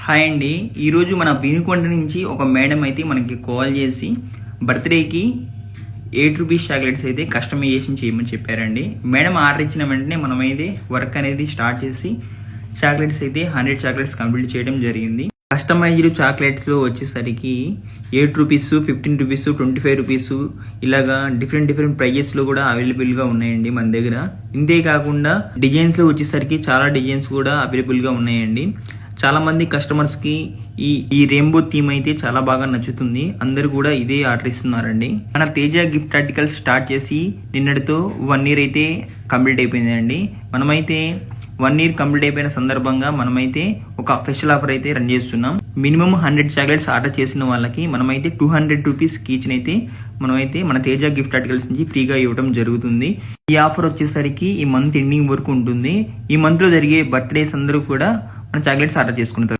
Hi అండి. ఈరోజు మన వినుకొండ నుంచి ఒక మేడం అయితే మనకి కాల్ చేసి బర్త్డేకి 8 రూపీస్ చాక్లెట్స్ అయితే కస్టమైజేషన్ చేయమని చెప్పారండి. మేడం ఆర్డర్ ఇచ్చిన వెంటనే మనమైతే వర్క్ అనేది స్టార్ట్ చేసి చాక్లెట్స్ అయితే 100 చాక్లెట్స్ కంప్లీట్ చేయడం జరిగింది. కస్టమైజ్డ్ చాక్లెట్స్లో వచ్చేసరికి 8 రూపీస్, 15 రూపీస్, 25 రూపీస్ ఇలాగా డిఫరెంట్ ప్రైజెస్లో కూడా అవైలబుల్గా ఉన్నాయండి మన దగ్గర. ఇంతే కాకుండా డిజైన్స్లో వచ్చేసరికి చాలా డిజైన్స్ కూడా అవైలబుల్గా ఉన్నాయండి. చాలా మంది కస్టమర్స్కి ఈ రెయిన్బో థీమ్ అయితే చాలా బాగా నచ్చుతుంది. అందరూ కూడా ఇదే ఆర్డర్ ఇస్తున్నారండి. మన తేజ గిఫ్ట్ ఆర్టికల్స్ స్టార్ట్ చేసి నిన్నటితో 1 year అయితే కంప్లీట్ అయిపోయిందండి. మనమైతే 1 year కంప్లీట్ అయిపోయిన సందర్భంగా మనమైతే ఒక స్పెషల్ ఆఫర్ అయితే రన్ చేస్తున్నాం. మినిమం 100 చాక్లెట్స్ ఆర్డర్ చేసిన వాళ్ళకి మనమైతే 200 రూపీస్ కీచ్ అయితే మనమైతే మన తేజ గిఫ్ట్ ఆర్టికల్స్ నుంచి ఫ్రీగా ఇవ్వడం జరుగుతుంది. ఈ ఆఫర్ వచ్చేసరికి ఈ మంత్ ఎండింగ్ వరకు ఉంటుంది. ఈ మంత్ లో జరిగే బర్త్డేస్ అందరూ కూడా మన చాక్లెట్స్ ఆర్డర్ చేసుకుంటారు.